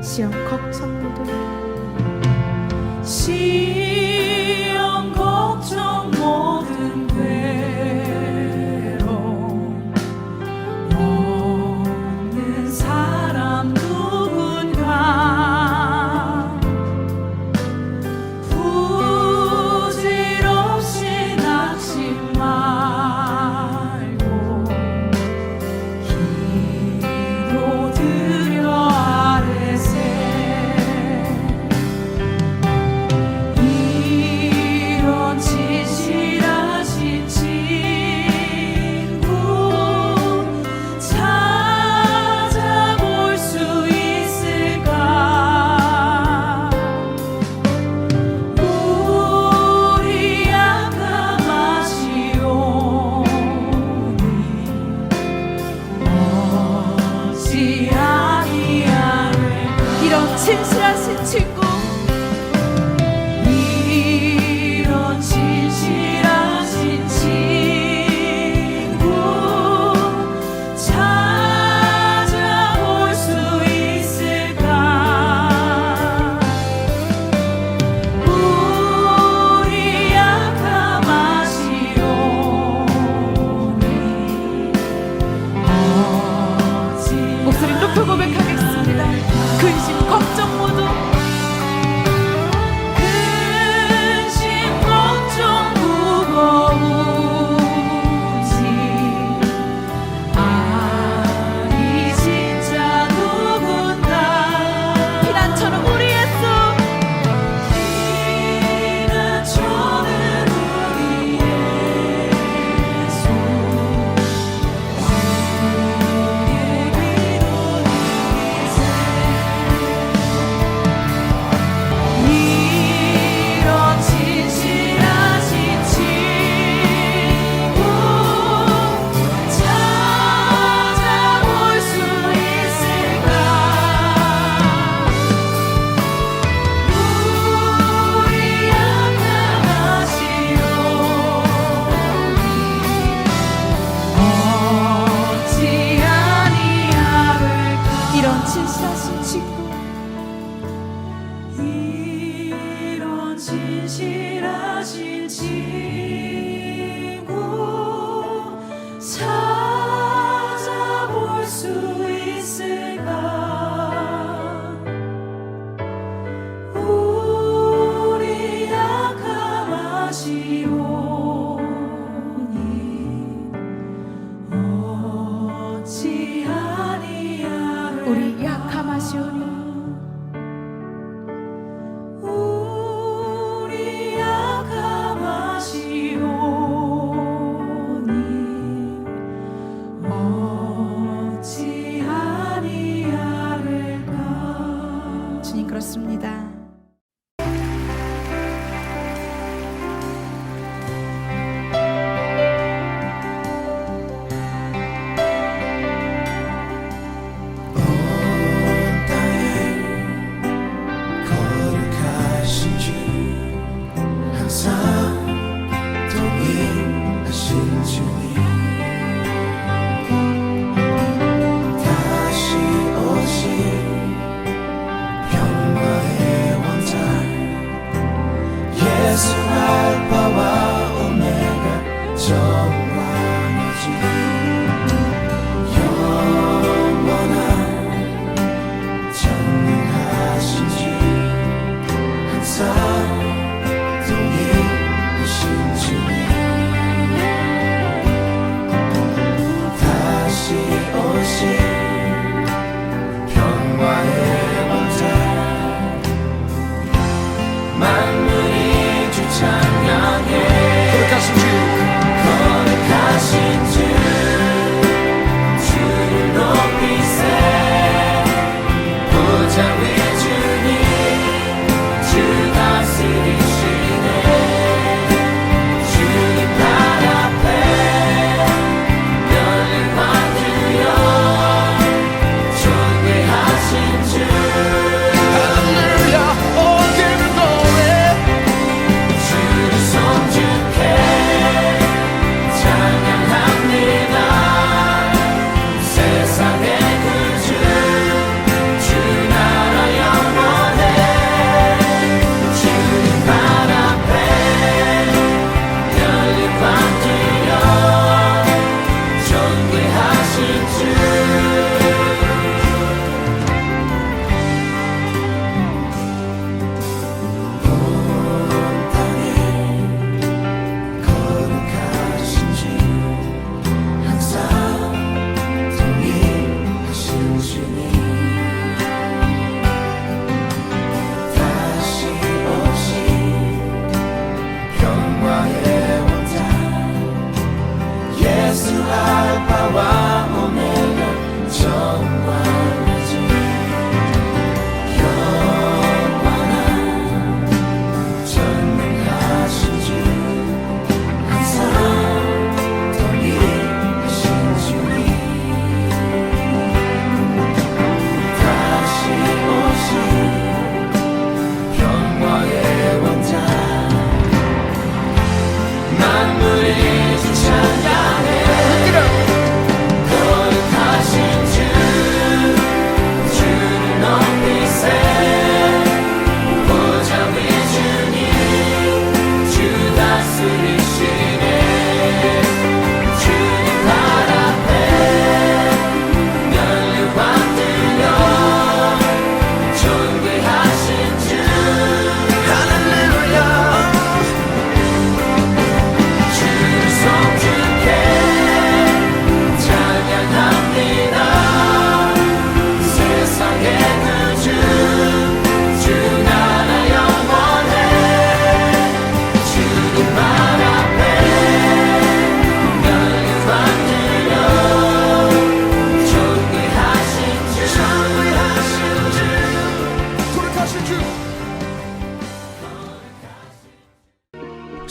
시험 걱정 모두 시험 걱정 모든 괴로움 없는 사람 누군가 부질없이 낙심 말고 기도드려 아뢰세 이런 진실하신 친구 찾아볼 수 있을까 우리 약함하시오니 어찌 아니하리까 이런 진실하신 친구 이런 진실하신 친구 찾아볼 수 있을까 우리 약함하시오니 어찌 목소리 높여 고백하겠습니다. 근심 걱정 모두 근심 걱정 무거운지 아니 진짜 누군가 피난처는 우리 예수 피난처는 우리 예수 우리의 기도 드리세 이런 진실하신 친구 찾아볼 수 있을까 우리 약함하시오니 어찌 아니하리까 이런 진실하신 친구 이런 진실하신 친구 찾아볼 수 있을까 우리 약함하시오니 어찌 아니하리까 우리 약함하시오니 우리 약함하시오니 어찌 아니하리까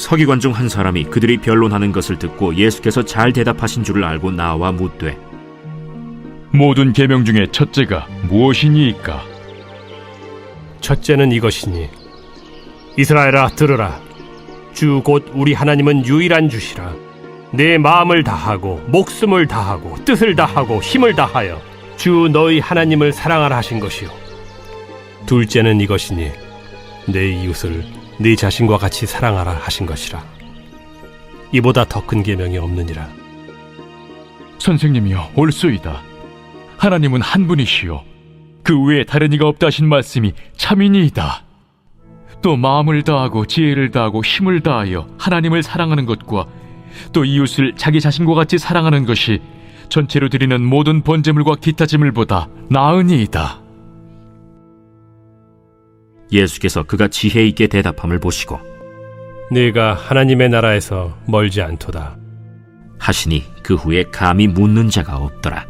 서기관 중 한 사람이 그들이 변론하는 것을 듣고 예수께서 잘 대답하신 줄을 알고 나와 묻되 모든 계명 중에 첫째가 무엇이니이까? 첫째는 이것이니 이스라엘아 들으라. 주 곧 우리 하나님은 유일한 주시라. 내 마음을 다하고 목숨을 다하고 뜻을 다하고 힘을 다하여 주 너희 하나님을 사랑하라 하신 것이요. 둘째는 이것이니 내 이웃을 네 자신과 같이 사랑하라 하신 것이라. 이보다 더 큰 계명이 없느니라. 선생님이여, 옳소이다. 하나님은 한 분이시요 그 외에 다른 이가 없다 하신 말씀이 참이니이다. 또 마음을 다하고 지혜를 다하고 힘을 다하여 하나님을 사랑하는 것과 또 이웃을 자기 자신과 같이 사랑하는 것이 전체로 드리는 모든 번제물과 기타 제물보다 나으니이다. 예수께서 그가 지혜 있게 대답함을 보시고 네가 하나님의 나라에서 멀지 않도다 하시니 그 후에 감히 묻는 자가 없더라.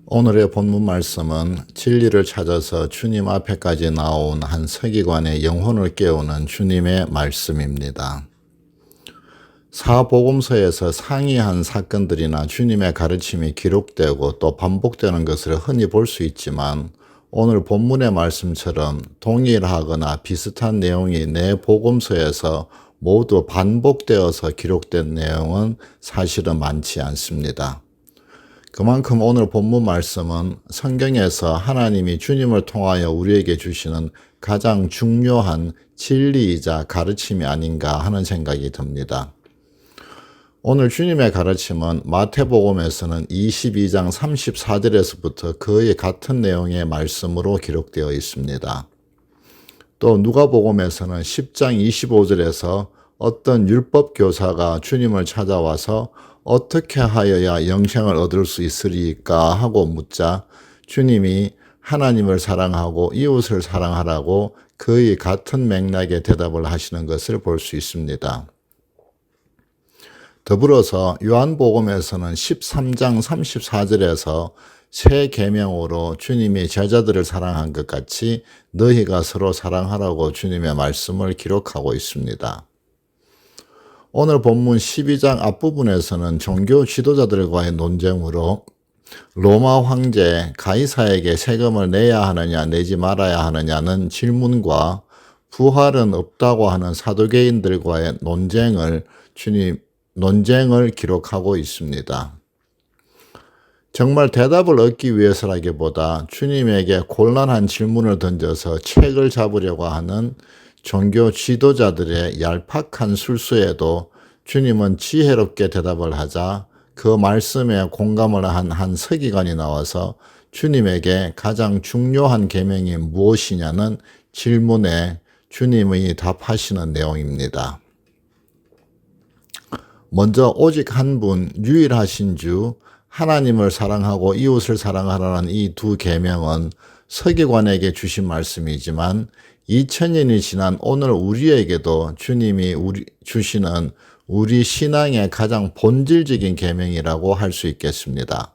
오늘의 본문 말씀은 진리를 찾아서 주님 앞에까지 나온 한 서기관의 영혼을 깨우는 주님의 말씀입니다. 사복음서에서 상이한 사건들이나 주님의 가르침이 기록되고 또 반복되는 것을 흔히 볼 수 있지만 오늘 본문의 말씀처럼 동일하거나 비슷한 내용이 내 복음서에서 모두 반복되어서 기록된 내용은 사실은 많지 않습니다. 그만큼 오늘 본문 말씀은 성경에서 하나님이 주님을 통하여 우리에게 주시는 가장 중요한 진리이자 가르침이 아닌가 하는 생각이 듭니다. 오늘 주님의 가르침은 마태복음에서는 22장 34절에서부터 거의 같은 내용의 말씀으로 기록되어 있습니다. 또 누가복음에서는 10장 25절에서 어떤 율법 교사가 주님을 찾아와서 어떻게 하여야 영생을 얻을 수 있으리까 하고 묻자 주님이 하나님을 사랑하고 이웃을 사랑하라고 거의 같은 맥락의 대답을 하시는 것을 볼 수 있습니다. 더불어서 요한복음에서는 13장 34절에서 새 계명으로 주님이 제자들을 사랑한 것 같이 너희가 서로 사랑하라고 주님의 말씀을 기록하고 있습니다. 오늘 본문 12장 앞부분에서는 종교 지도자들과의 논쟁으로 로마 황제 가이사에게 세금을 내야 하느냐 내지 말아야 하느냐는 질문과 부활은 없다고 하는 사두개인들과의 논쟁을 기록하고 있습니다. 정말 대답을 얻기 위해서라기보다 주님에게 곤란한 질문을 던져서 책을 잡으려고 하는 종교 지도자들의 얄팍한 술수에도 주님은 지혜롭게 대답을 하자 그 말씀에 공감을 한 서기관이 나와서 주님에게 가장 중요한 계명이 무엇이냐는 질문에 주님이 답하시는 내용입니다. 먼저 오직 한 분 유일하신 주 하나님을 사랑하고 이웃을 사랑하라는 이 두 계명은 서기관에게 주신 말씀이지만 2000년이 지난 오늘 우리에게도 주님이 주시는 우리 신앙의 가장 본질적인 계명이라고 할 수 있겠습니다.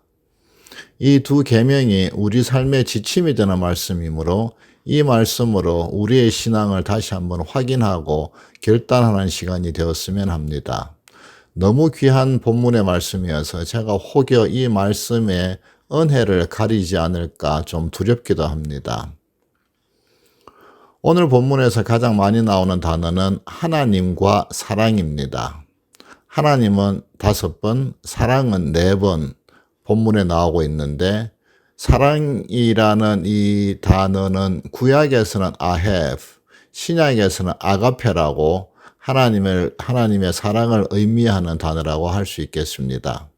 이 두 계명이 우리 삶의 지침이 되는 말씀이므로 이 말씀으로 우리의 신앙을 다시 한번 확인하고 결단하는 시간이 되었으면 합니다. 너무 귀한 본문의 말씀이어서 제가 혹여 이 말씀의 은혜를 가리지 않을까 좀 두렵기도 합니다. 오늘 본문에서 가장 많이 나오는 단어는 하나님과 사랑입니다. 하나님은 5번, 사랑은 4번 본문에 나오고 있는데 사랑이라는 이 단어는 구약에서는 아헤브, 신약에서는 아가페라고 하나님의 사랑을 의미하는 단어라고 할 수 있겠습니다.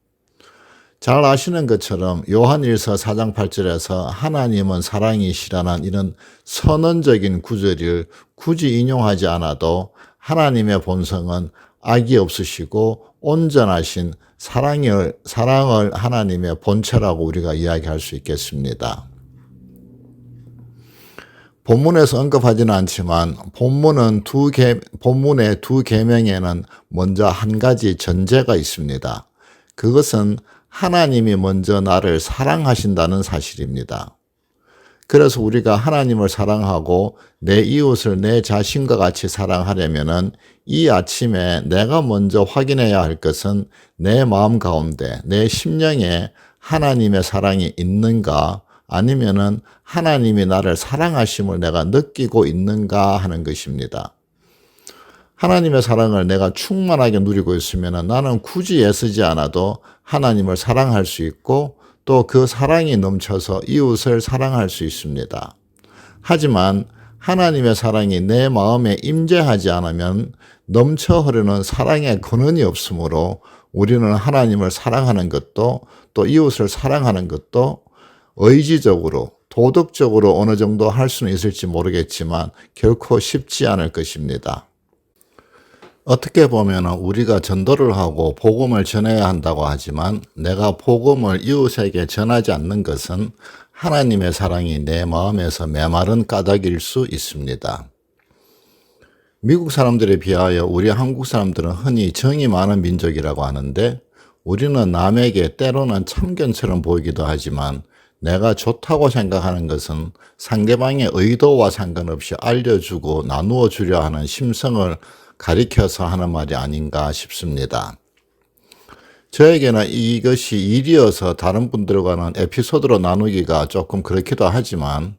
잘 아시는 것처럼 요한일서 4장 8절에서 하나님은 사랑이시라는 이런 선언적인 구절을 굳이 인용하지 않아도 하나님의 본성은 악이 없으시고 온전하신 사랑을 하나님의 본체라고 우리가 이야기할 수 있겠습니다. 본문에서 언급하지는 않지만 본문의 두 계명에는 먼저 한 가지 전제가 있습니다. 그것은 하나님이 먼저 나를 사랑하신다는 사실입니다. 그래서 우리가 하나님을 사랑하고 내 이웃을 내 자신과 같이 사랑하려면은 이 아침에 내가 먼저 확인해야 할 것은 내 마음 가운데, 내 심령에 하나님의 사랑이 있는가, 아니면은 하나님이 나를 사랑하심을 내가 느끼고 있는가 하는 것입니다. 하나님의 사랑을 내가 충만하게 누리고 있으면 나는 굳이 애쓰지 않아도 하나님을 사랑할 수 있고 또 그 사랑이 넘쳐서 이웃을 사랑할 수 있습니다. 하지만 하나님의 사랑이 내 마음에 임재하지 않으면 넘쳐 흐르는 사랑의 근원이 없으므로 우리는 하나님을 사랑하는 것도 또 이웃을 사랑하는 것도 의지적으로 도덕적으로 어느 정도 할 수는 있을지 모르겠지만 결코 쉽지 않을 것입니다. 어떻게 보면 우리가 전도를 하고 복음을 전해야 한다고 하지만 내가 복음을 이웃에게 전하지 않는 것은 하나님의 사랑이 내 마음에서 메마른 까닭일 수 있습니다. 미국 사람들에 비하여 우리 한국 사람들은 흔히 정이 많은 민족이라고 하는데 우리는 남에게 때로는 참견처럼 보이기도 하지만 내가 좋다고 생각하는 것은 상대방의 의도와 상관없이 알려주고 나누어 주려 하는 심성을 가리켜서 하는 말이 아닌가 싶습니다. 저에게는 이것이 일이어서 다른 분들과는 에피소드로 나누기가 조금 그렇기도 하지만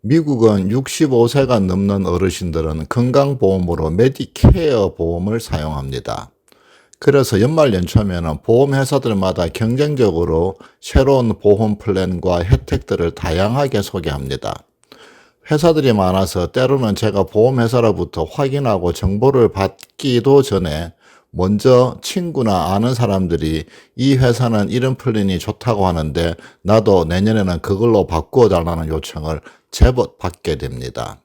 미국은 65세가 넘는 어르신들은 건강보험으로 메디케어 보험을 사용합니다. 그래서 연말 연초면 보험회사들마다 경쟁적으로 새로운 보험 플랜과 혜택들을 다양하게 소개합니다. 회사들이 많아서 때로는 제가 보험회사로부터 확인하고 정보를 받기도 전에 먼저 친구나 아는 사람들이 이 회사는 이런 플랜이 좋다고 하는데 나도 내년에는 그걸로 바꾸어 달라는 요청을 제법 받게 됩니다.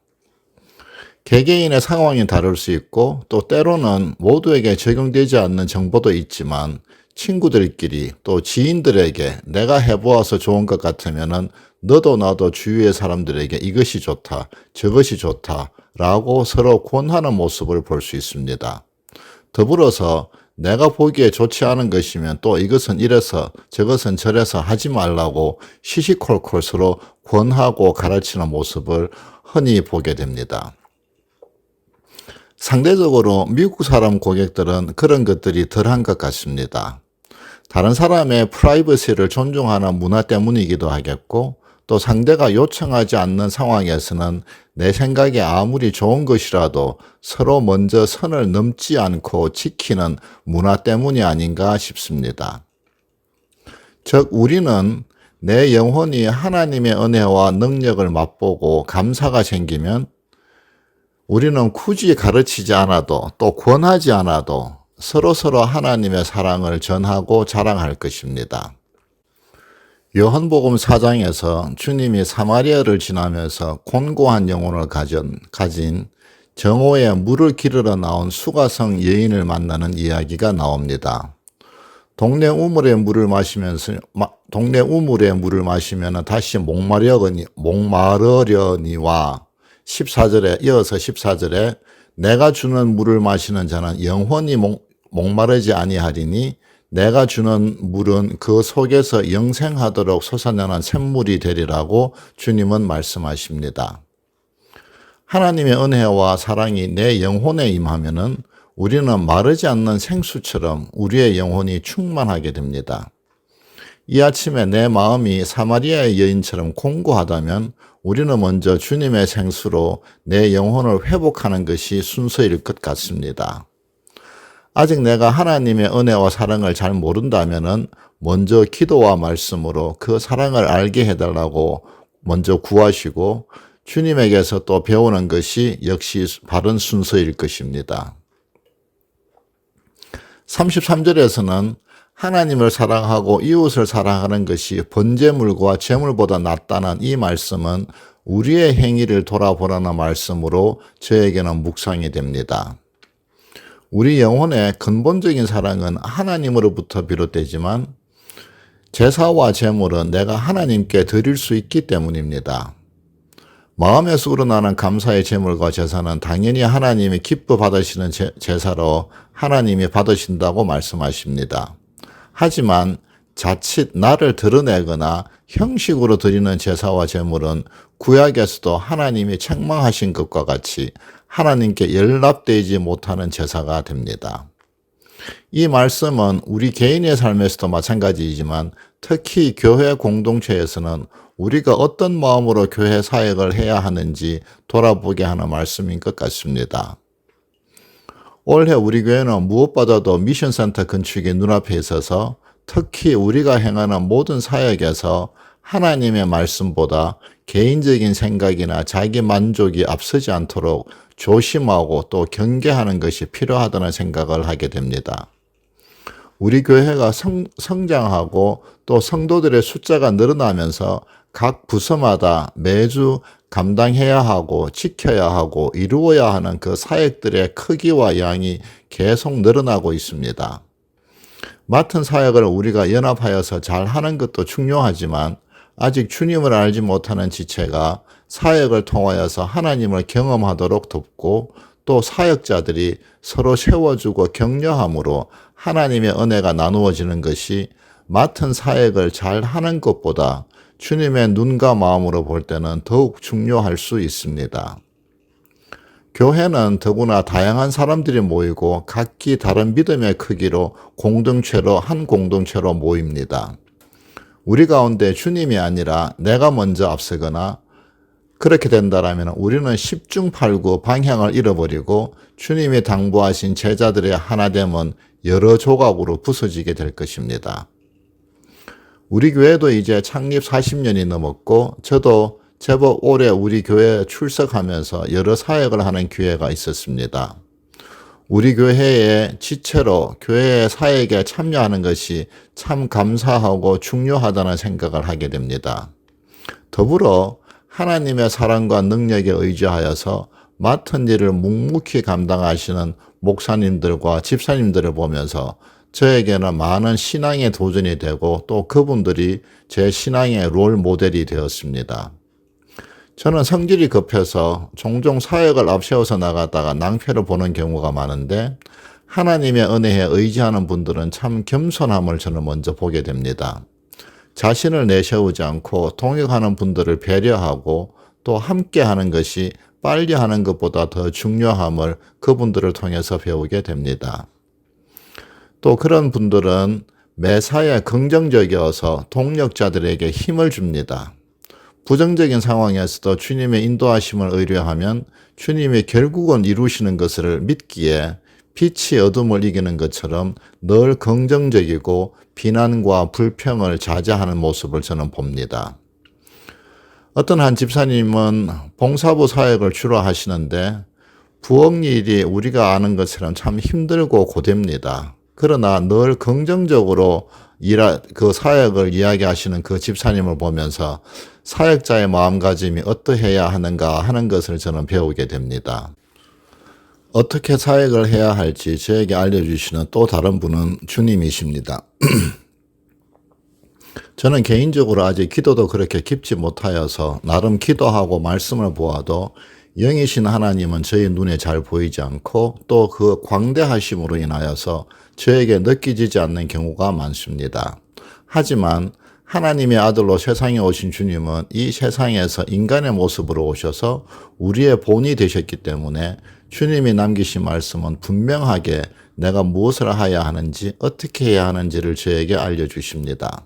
개개인의 상황이 다를 수 있고 또 때로는 모두에게 적용되지 않는 정보도 있지만 친구들끼리 또 지인들에게 내가 해보아서 좋은 것 같으면은 너도 나도 주위의 사람들에게 이것이 좋다, 저것이 좋다 라고 서로 권하는 모습을 볼 수 있습니다. 더불어서 내가 보기에 좋지 않은 것이면 또 이것은 이래서 저것은 저래서 하지 말라고 시시콜콜 서로 권하고 가르치는 모습을 흔히 보게 됩니다. 상대적으로 미국 사람 고객들은 그런 것들이 덜한 것 같습니다. 다른 사람의 프라이버시를 존중하는 문화 때문이기도 하겠고 또 상대가 요청하지 않는 상황에서는 내 생각에 아무리 좋은 것이라도 서로 먼저 선을 넘지 않고 지키는 문화 때문이 아닌가 싶습니다. 즉 우리는 내 영혼이 하나님의 은혜와 능력을 맛보고 감사가 생기면 우리는 굳이 가르치지 않아도 또 권하지 않아도 서로서로 하나님의 사랑을 전하고 자랑할 것입니다. 요한복음 4장에서 주님이 사마리아를 지나면서 곤고한 영혼을 가진 정오에 물을 기르러 나온 수가성 여인을 만나는 이야기가 나옵니다. 동네 우물의 물을 마시면 다시 목마르려니와 14절에 이어서 14절에 내가 주는 물을 마시는 자는 영원히 목마르지 아니하리니 내가 주는 물은 그 속에서 영생하도록 솟아나는 샘물이 되리라고 주님은 말씀하십니다. 하나님의 은혜와 사랑이 내 영혼에 임하면은 우리는 마르지 않는 생수처럼 우리의 영혼이 충만하게 됩니다. 이 아침에 내 마음이 사마리아의 여인처럼 공고하다면 우리는 먼저 주님의 생수로 내 영혼을 회복하는 것이 순서일 것 같습니다. 아직 내가 하나님의 은혜와 사랑을 잘 모른다면은 먼저 기도와 말씀으로 그 사랑을 알게 해달라고 먼저 구하시고 주님에게서 또 배우는 것이 역시 바른 순서일 것입니다. 33절에서는 하나님을 사랑하고 이웃을 사랑하는 것이 번제물과 제물보다 낫다는 이 말씀은 우리의 행위를 돌아보라는 말씀으로 저에게는 묵상이 됩니다. 우리 영혼의 근본적인 사랑은 하나님으로부터 비롯되지만 제사와 제물은 내가 하나님께 드릴 수 있기 때문입니다. 마음에서 우러나는 감사의 제물과 제사는 당연히 하나님이 기뻐 받으시는 제사로 하나님이 받으신다고 말씀하십니다. 하지만 자칫 나를 드러내거나 형식으로 드리는 제사와 제물은 구약에서도 하나님이 책망하신 것과 같이 하나님께 연락되지 못하는 제사가 됩니다. 이 말씀은 우리 개인의 삶에서도 마찬가지이지만 특히 교회 공동체에서는 우리가 어떤 마음으로 교회 사역을 해야 하는지 돌아보게 하는 말씀인 것 같습니다. 올해 우리 교회는 무엇보다도 미션센터 건축이 눈앞에 있어서 특히 우리가 행하는 모든 사역에서 하나님의 말씀보다 개인적인 생각이나 자기 만족이 앞서지 않도록 조심하고 또 경계하는 것이 필요하다는 생각을 하게 됩니다. 우리 교회가 성장하고 또 성도들의 숫자가 늘어나면서 각 부서마다 매주 감당해야 하고 지켜야 하고 이루어야 하는 그 사역들의 크기와 양이 계속 늘어나고 있습니다. 맡은 사역을 우리가 연합하여서 잘 하는 것도 중요하지만 아직 주님을 알지 못하는 지체가 사역을 통하여서 하나님을 경험하도록 돕고 또 사역자들이 서로 세워주고 격려함으로 하나님의 은혜가 나누어지는 것이 맡은 사역을 잘 하는 것보다 주님의 눈과 마음으로 볼 때는 더욱 중요할 수 있습니다. 교회는 더구나 다양한 사람들이 모이고 각기 다른 믿음의 크기로 한 공동체로 모입니다. 우리 가운데 주님이 아니라 내가 먼저 앞서거나 그렇게 된다면 우리는 십중팔구 방향을 잃어버리고 주님이 당부하신 제자들의 하나됨은 여러 조각으로 부서지게 될 것입니다. 우리 교회도 이제 창립 40년이 넘었고 저도 제법 오래 우리 교회에 출석하면서 여러 사역을 하는 기회가 있었습니다. 우리 교회의 지체로 교회의 사역에 참여하는 것이 참 감사하고 중요하다는 생각을 하게 됩니다. 더불어 하나님의 사랑과 능력에 의지하여서 맡은 일을 묵묵히 감당하시는 목사님들과 집사님들을 보면서 저에게는 많은 신앙의 도전이 되고 또 그분들이 제 신앙의 롤 모델이 되었습니다. 저는 성질이 급해서 종종 사역을 앞세워서 나가다가 낭패를 보는 경우가 많은데 하나님의 은혜에 의지하는 분들은 참 겸손함을 저는 먼저 보게 됩니다. 자신을 내세우지 않고 동역하는 분들을 배려하고 또 함께 하는 것이 빨리 하는 것보다 더 중요함을 그분들을 통해서 배우게 됩니다. 또 그런 분들은 매사에 긍정적이어서 동력자들에게 힘을 줍니다. 부정적인 상황에서도 주님의 인도하심을 의뢰하면 주님이 결국은 이루시는 것을 믿기에 빛이 어둠을 이기는 것처럼 늘 긍정적이고 비난과 불평을 자제하는 모습을 저는 봅니다. 어떤 한 집사님은 봉사부 사역을 주로 하시는데 부엌일이 우리가 아는 것처럼 참 힘들고 고됩니다. 그러나 늘 긍정적으로 그 사역을 이야기하시는 그 집사님을 보면서 사역자의 마음가짐이 어떠해야 하는가 하는 것을 저는 배우게 됩니다. 어떻게 사역을 해야 할지 저에게 알려주시는 또 다른 분은 주님이십니다. 저는 개인적으로 아직 기도도 그렇게 깊지 못하여서 나름 기도하고 말씀을 보아도 영이신 하나님은 저희 눈에 잘 보이지 않고 또 그 광대하심으로 인하여서 저에게 느껴지지 않는 경우가 많습니다. 하지만 하나님의 아들로 세상에 오신 주님은 이 세상에서 인간의 모습으로 오셔서 우리의 본이 되셨기 때문에 주님이 남기신 말씀은 분명하게 내가 무엇을 해야 하는지 어떻게 해야 하는지를 저에게 알려주십니다.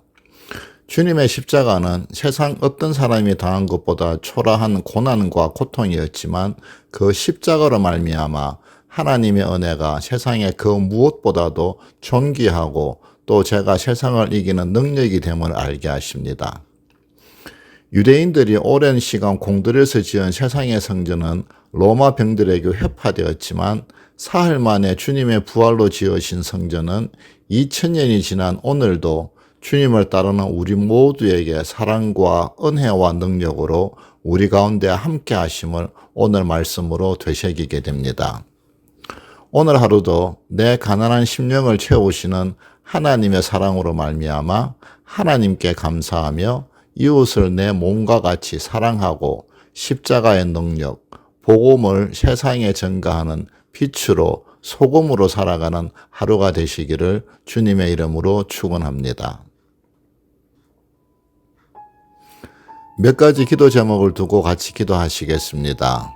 주님의 십자가는 세상 어떤 사람이 당한 것보다 초라한 고난과 고통이었지만 그 십자가로 말미암아 하나님의 은혜가 세상의 그 무엇보다도 존귀하고 또 제가 세상을 이기는 능력이 됨을 알게 하십니다. 유대인들이 오랜 시간 공들여서 지은 세상의 성전은 로마 병들에게 회파되었지만 사흘 만에 주님의 부활로 지으신 성전은 2000년이 지난 오늘도 주님을 따르는 우리 모두에게 사랑과 은혜와 능력으로 우리 가운데 함께 하심을 오늘 말씀으로 되새기게 됩니다. 오늘 하루도 내 가난한 심령을 채우시는 하나님의 사랑으로 말미암아 하나님께 감사하며 이웃을 내 몸과 같이 사랑하고 십자가의 능력, 복음을 세상에 전가하는 빛으로 소금으로 살아가는 하루가 되시기를 주님의 이름으로 축원합니다. 몇 가지 기도 제목을 두고 같이 기도하시겠습니다.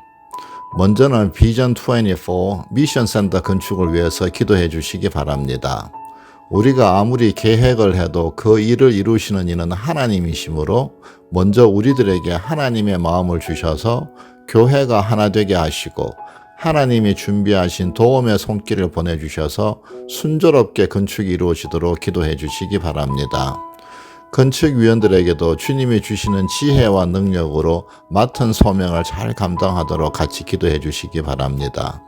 먼저는 비전 24 미션 센터 건축을 위해서 기도해 주시기 바랍니다. 우리가 아무리 계획을 해도 그 일을 이루시는 이는 하나님이시므로 먼저 우리들에게 하나님의 마음을 주셔서 교회가 하나 되게 하시고 하나님이 준비하신 도움의 손길을 보내주셔서 순조롭게 건축이 이루어지도록 기도해 주시기 바랍니다. 건축위원들에게도 주님이 주시는 지혜와 능력으로 맡은 소명을 잘 감당하도록 같이 기도해 주시기 바랍니다.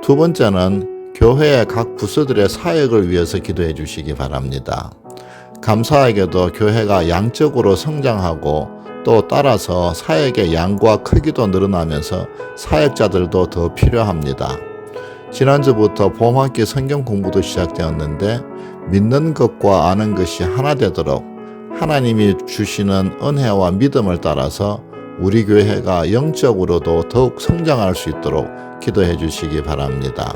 두 번째는 교회의 각 부서들의 사역을 위해서 기도해 주시기 바랍니다. 감사하게도 교회가 양적으로 성장하고 또 따라서 사역의 양과 크기도 늘어나면서 사역자들도 더 필요합니다. 지난주부터 봄학기 성경 공부도 시작되었는데 믿는 것과 아는 것이 하나 되도록 하나님이 주시는 은혜와 믿음을 따라서 우리 교회가 영적으로도 더욱 성장할 수 있도록 기도해 주시기 바랍니다.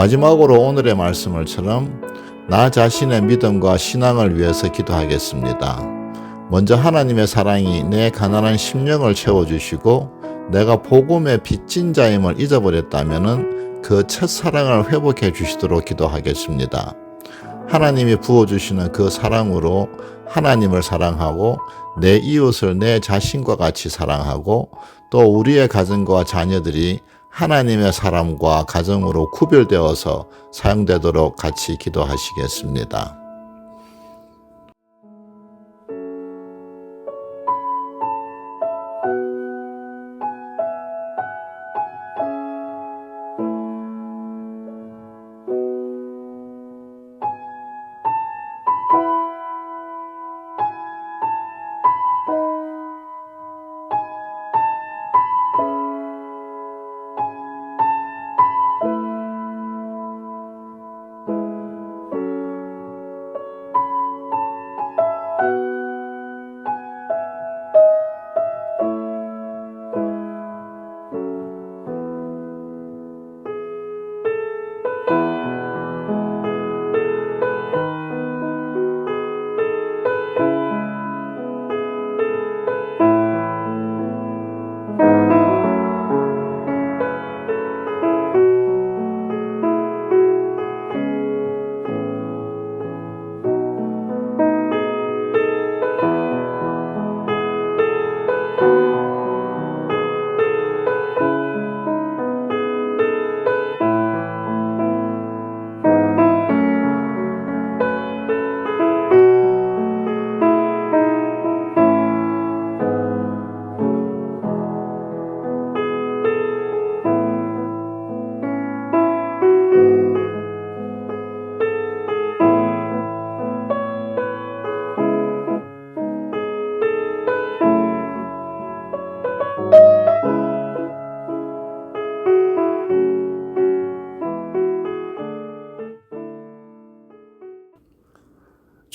마지막으로 오늘의 말씀을처럼 나 자신의 믿음과 신앙을 위해서 기도하겠습니다. 먼저 하나님의 사랑이 내 가난한 심령을 채워주시고 내가 복음의 빚진 자임을 잊어버렸다면 그 첫사랑을 회복해 주시도록 기도하겠습니다. 하나님이 부어주시는 그 사랑으로 하나님을 사랑하고 내 이웃을 내 자신과 같이 사랑하고 또 우리의 가정과 자녀들이 하나님의 사람과 가정으로 구별되어서 사용되도록 같이 기도하시겠습니다.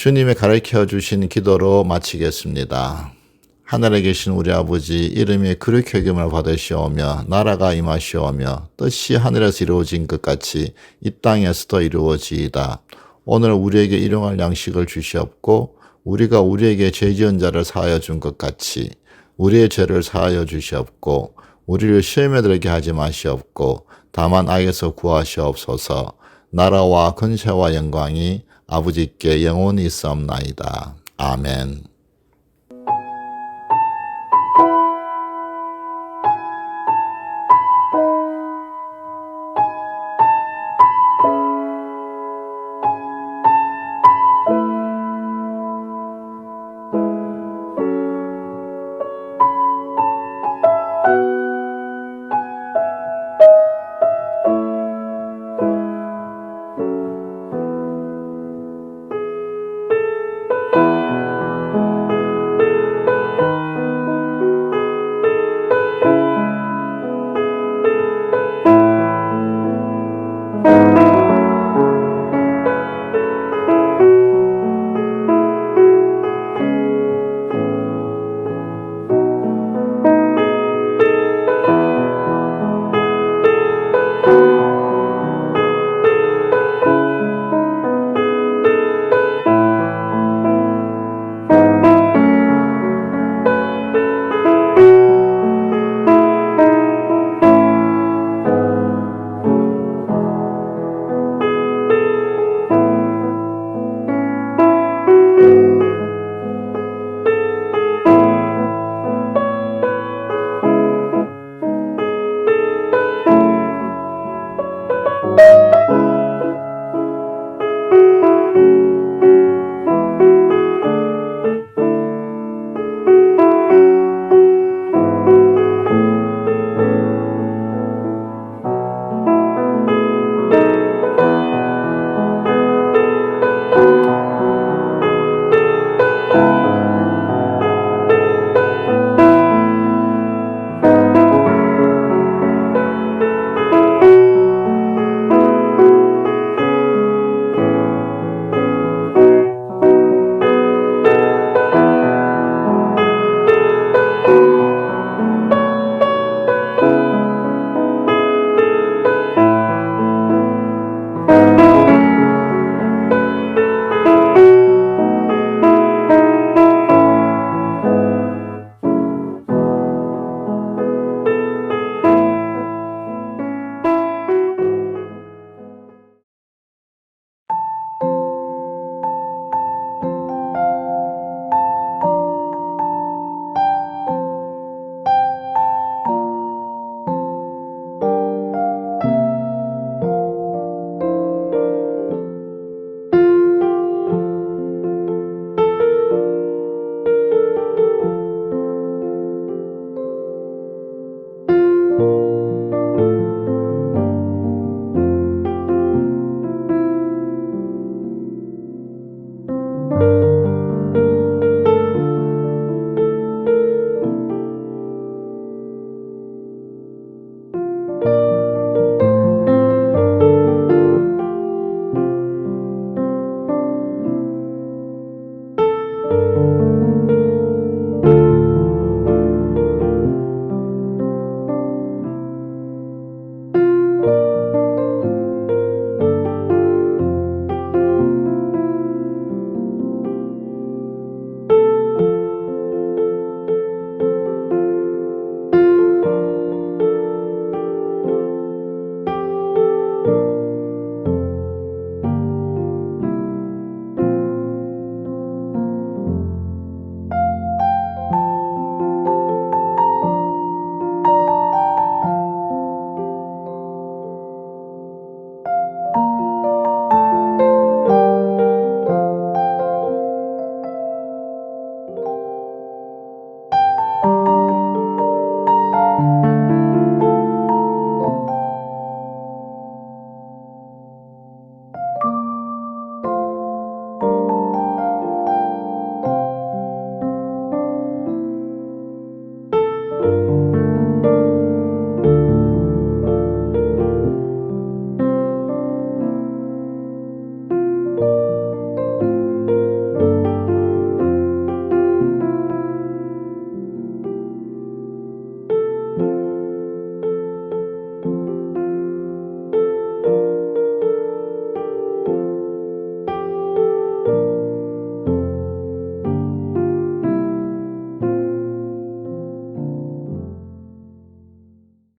주님이 가르쳐 주신 기도로 마치겠습니다. 하늘에 계신 우리 아버지, 이름이 거룩히 여김을 받으시오며 나라가 임하시오며 뜻이 하늘에서 이루어진 것 같이 이 땅에서도 이루어지이다. 오늘 우리에게 일용할 양식을 주시옵고 우리가 우리에게 죄 지은 자를 사하여 준 것 같이 우리의 죄를 사하여 주시옵고 우리를 시험에 들게 하지 마시옵고 다만 악에서 구하시옵소서. 나라와 권세와 영광이 아버지께 영원히 있사옵나이다. 아멘.